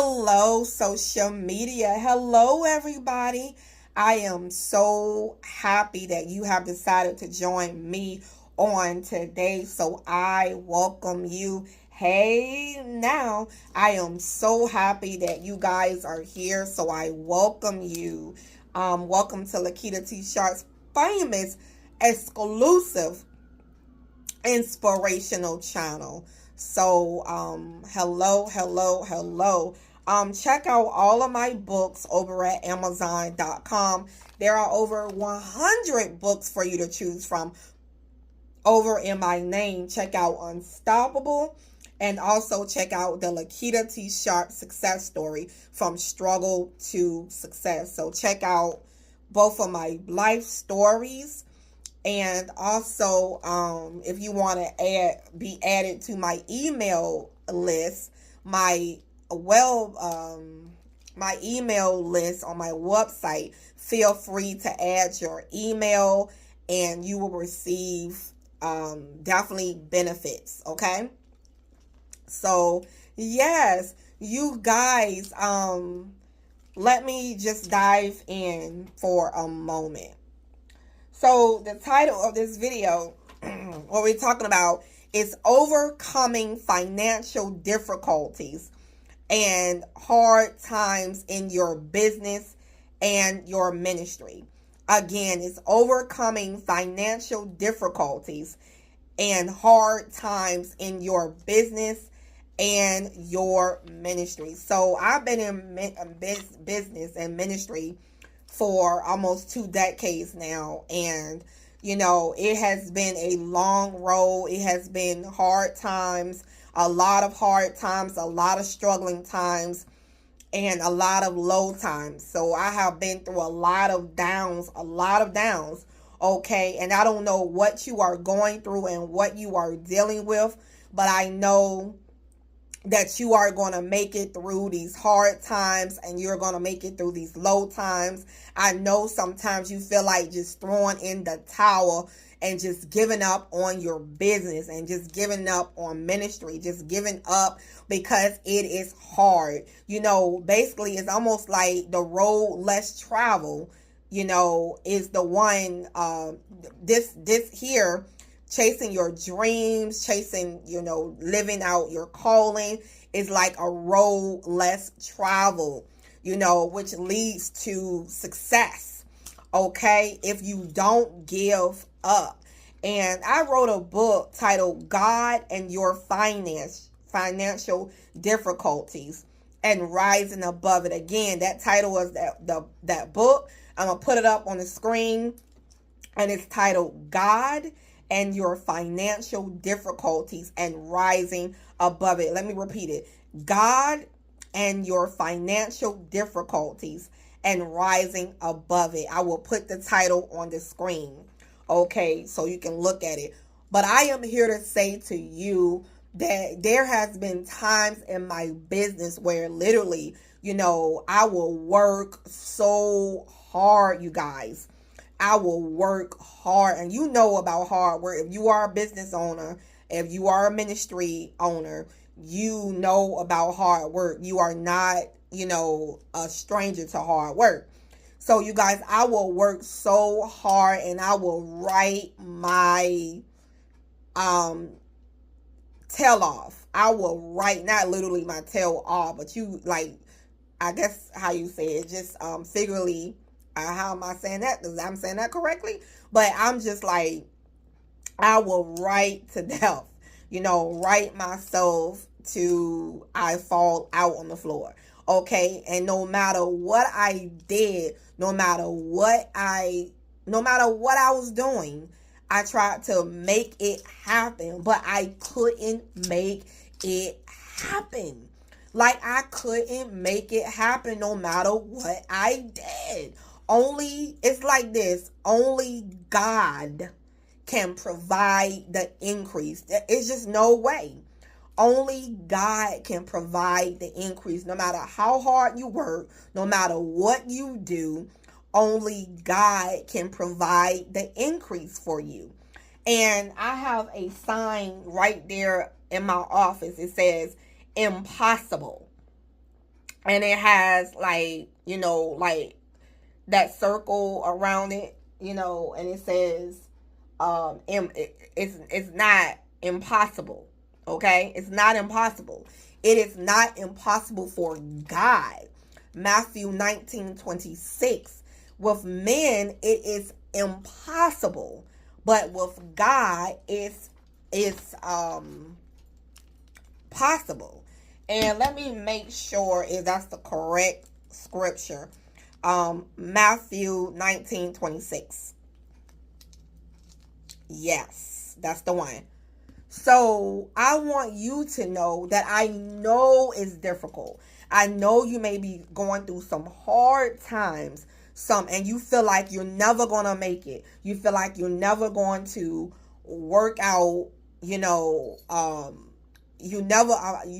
Hello, social media. Hello, everybody. I am so happy that you have decided to join me on today. So I welcome you. Hey, now I am so happy that you guys are here. So I welcome you. Welcome to Lakitatsharpe's famous exclusive inspirational channel. So, hello. Check out all of my books over at Amazon.com. There are over 100 books for you to choose from over in my name. Check out Unstoppable and also check out the Lakitatsharpe success story from struggle to success. So check out both of my life stories. And also, if you want to be added to my email list, my email list on my website, feel free to add your email, and you will receive definitely benefits. Okay, so yes, you guys, let me just dive in for a moment. So the title of this video, what we're talking about, is overcoming financial difficulties and hard times in your business and your ministry. Again, it's overcoming financial difficulties and hard times in your business and your ministry. So I've been in business and ministry for almost 2 decades now, and it has been a long road. It has been hard times, a lot of hard times, a lot of struggling times, and a lot of low times. So I have been through a lot of downs, okay? And I don't know what you are going through and what you are dealing with, but I know that you are going to make it through these hard times and you're going to make it through these low times. I know sometimes you feel like just throwing in the towel and just giving up on your business and just giving up on ministry, just giving up because it is hard. Basically it's almost like the road less traveled, is the one, this here, chasing your dreams, chasing, living out your calling is like a road less traveled, which leads to success, okay, if you don't give up. And I wrote a book titled God and Your Financial Difficulties and Rising Above It. Again, that title was that book. I'm going to put it up on the screen, and it's titled God and Your Financial Difficulties and Rising Above It. Let me repeat it. God and Your Financial Difficulties and Rising Above It. I will put the title on the screen, okay, so you can look at it. But I am here to say to you that there has been times in my business where literally, I will work so hard, you guys. I will work hard, and you know about hard work. If you are a business owner, if you are a ministry owner, you know about hard work. You are not, a stranger to hard work. So you guys, I will work so hard and I will write my tail off. I will write, not literally my tail off, but I guess how you say it, just figuratively. How am I saying that? Because I'm saying that correctly. But I'm just like, I will write to death, write myself to I fall out on the floor. Okay. And no matter what I did, no matter what I was doing, I tried to make it happen, but I couldn't make it happen. Like, I couldn't make it happen no matter what I did. It's like this. Only God can provide the increase. It's just no way. Only God can provide the increase. No matter how hard you work, no matter what you do, only God can provide the increase for you. And I have a sign right there in my office. It says impossible. and it has like, like that circle around it, and it says, it's not impossible. Okay, it's not impossible. It is not impossible for God. Matthew 19:26. With men it is impossible, but with God it's possible. And let me make sure if that's the correct scripture. Matthew 19:26. Yes, that's the one. So I want you to know that I know it's difficult. I know you may be going through some hard times, and you feel like you're never gonna make it. You feel like you're never going to work out. You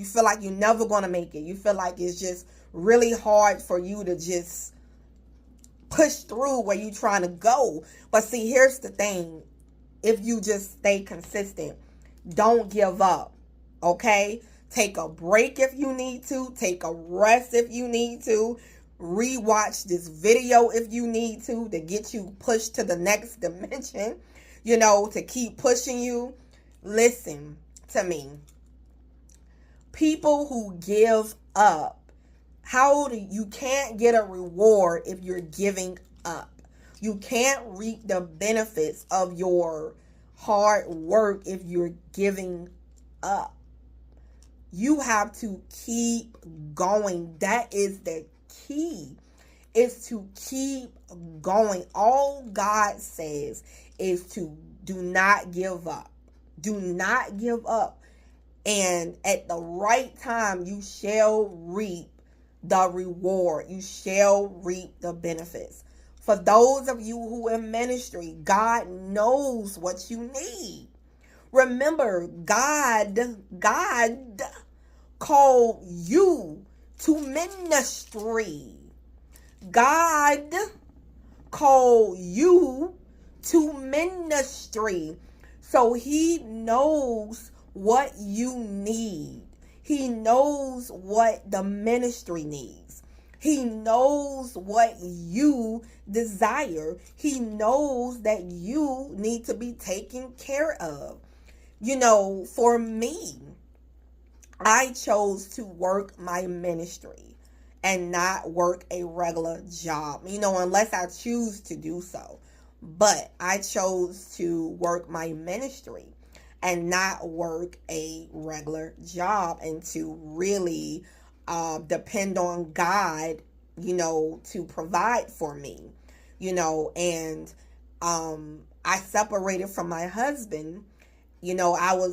feel like you're never gonna make it. You feel like it's just really hard for you to just push through where you're trying to go. But see, here's the thing: if you just stay consistent, don't give up, okay? Take a break if you need to. Take a rest if you need to. Rewatch this video if you need to get you pushed to the next dimension, to keep pushing you. Listen to me. People who give up, you can't get a reward if you're giving up. You can't reap the benefits of your hard work if you're giving up. You have to keep going. That is the key, is to keep going. All God says is to do not give up. Do not give up. And at the right time, you shall reap the reward. You shall reap the benefits. For those of you who are in ministry, God knows what you need. Remember, God called you to ministry. God called you to ministry. So he knows what you need. He knows what the ministry needs. He knows what you desire. He knows that you need to be taken care of. For me, I chose to work my ministry and not work a regular job, unless I choose to do so. But I chose to work my ministry and not work a regular job, and to really depend on God, to provide for me, and I separated from my husband. I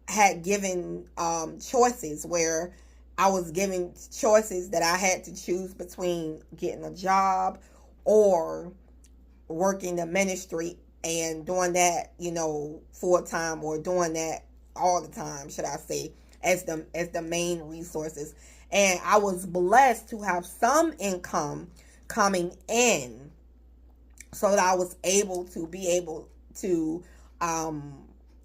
had given choices where I was given choices that I had to choose between getting a job or working the ministry and doing that, full time, or doing that all the time, should I say, as the main resources. And I was blessed to have some income coming in, so that I was able to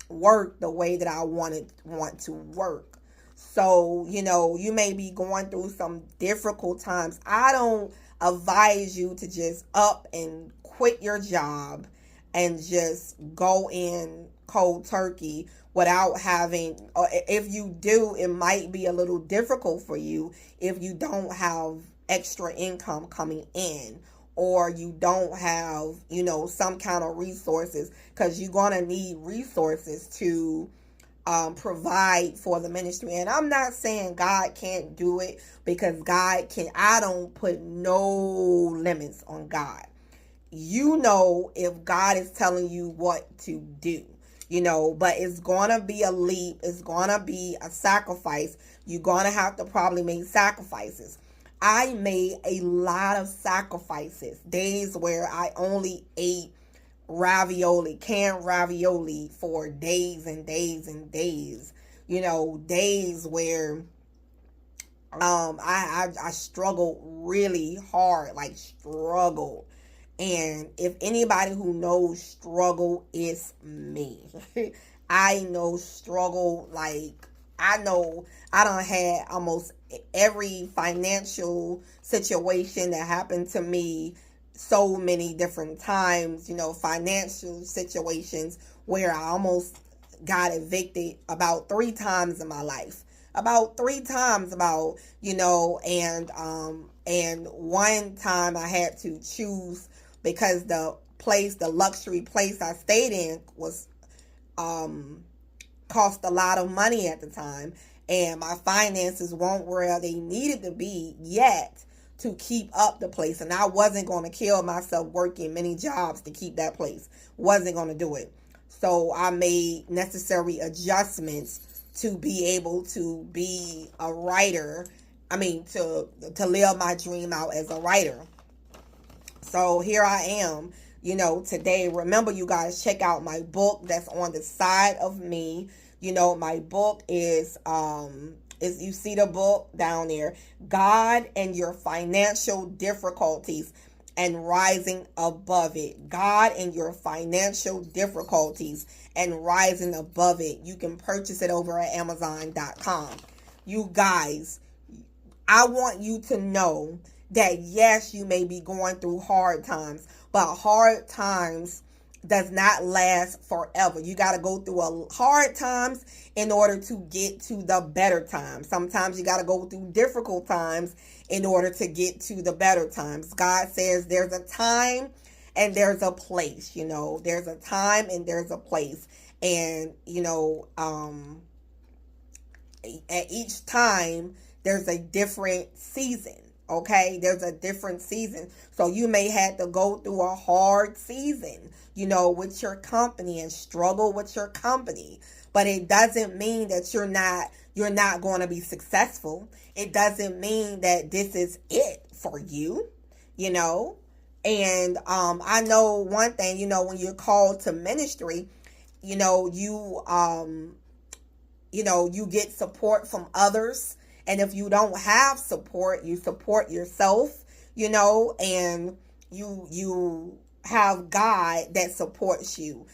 work the way that I want to work. So, you may be going through some difficult times. I don't advise you to just up and quit your job and just go in cold turkey without having, or if you do, it might be a little difficult for you if you don't have extra income coming in, or you don't have, some kind of resources, because you're going to need resources to provide for the ministry. And I'm not saying God can't do it, because God can. I don't put no limits on God. If God is telling you what to do, but it's going to be a leap. It's going to be a sacrifice. You're going to have to probably make sacrifices. I made a lot of sacrifices. Days where I only ate canned ravioli for days and days and days. Days where I struggled really hard, like struggled. And if anybody who knows struggle, it's me. I know struggle like I know I done had almost every financial situation that happened to me so many different times, financial situations where I almost got evicted about 3 times in my life. About 3 times, and one time I had to choose because the luxury place I stayed in was cost a lot of money at the time, and my finances weren't where they needed to be yet to keep up the place. And I wasn't going to kill myself working many jobs to keep that place. Wasn't going to do it. So I made necessary adjustments to be able to be a writer. To live my dream out as a writer. So here I am, today. Remember, you guys, check out my book that's on the side of me. My book is you see the book down there, God and Your Financial Difficulties and Rising Above It. God and Your Financial Difficulties and Rising Above It. You can purchase it over at Amazon.com. You guys, I want you to know that yes, you may be going through hard times, but hard times does not last forever. You got to go through a hard times in order to get to the better times. Sometimes you got to go through difficult times in order to get to the better times. God says there's a time and there's a place, there's a time and there's a place. And, at each time, there's a different season. Okay, there's a different season. So you may have to go through a hard season, with your company and struggle with your company. But it doesn't mean that you're not going to be successful. It doesn't mean that this is it for you, And I know one thing, when you're called to ministry, you get support from others. And if you don't have support, you support yourself, and you have God that supports you.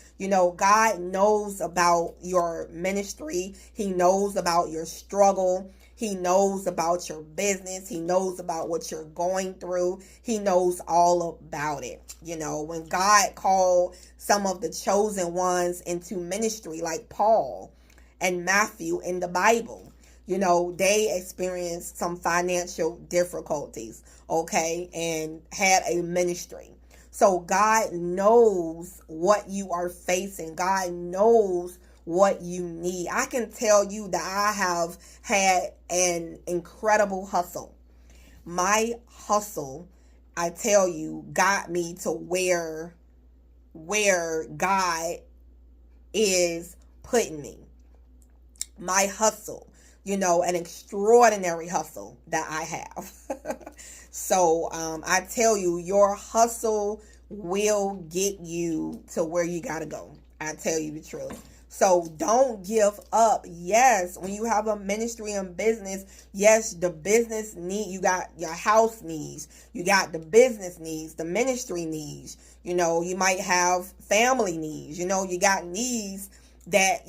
God knows about your ministry. He knows about your struggle. He knows about your business. He knows about what you're going through. He knows all about it. When God called some of the chosen ones into ministry, like Paul and Matthew in the Bible, they experienced some financial difficulties, okay, and had a ministry. So God knows what you are facing. God knows what you need. I can tell you that I have had an incredible hustle. My hustle, I tell you, got me to where God is putting me. My hustle. An extraordinary hustle that I have. So I tell you, your hustle will get you to where you got to go. I tell you the truth. So don't give up. Yes, when you have a ministry and business, yes, the business need, you got your house needs, you got the business needs, the ministry needs, you might have family needs, you got needs that,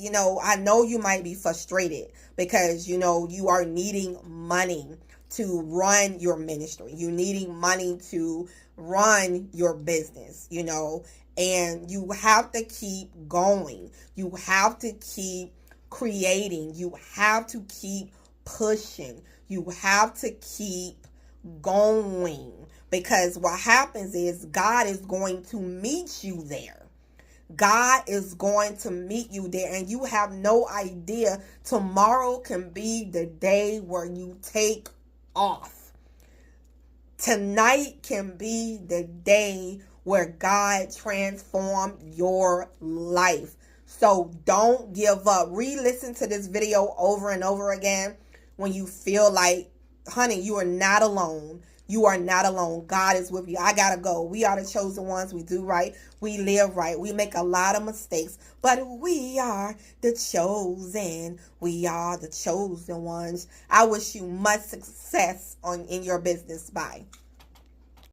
I know you might be frustrated because, you are needing money to run your ministry. You're needing money to run your business, and you have to keep going. You have to keep creating. You have to keep pushing. You have to keep going, because what happens is God is going to meet you there. God is going to meet you there, and you have no idea. Tomorrow can be the day where you take off. Tonight can be the day where God transformed your life. So don't give up. Re-listen to this video over and over again when you feel like, honey, you are not alone. You are not alone. God is with you. I got to go. We are the chosen ones. We do right. We live right. We make a lot of mistakes, but we are the chosen. We are the chosen ones. I wish you much success in your business. Bye.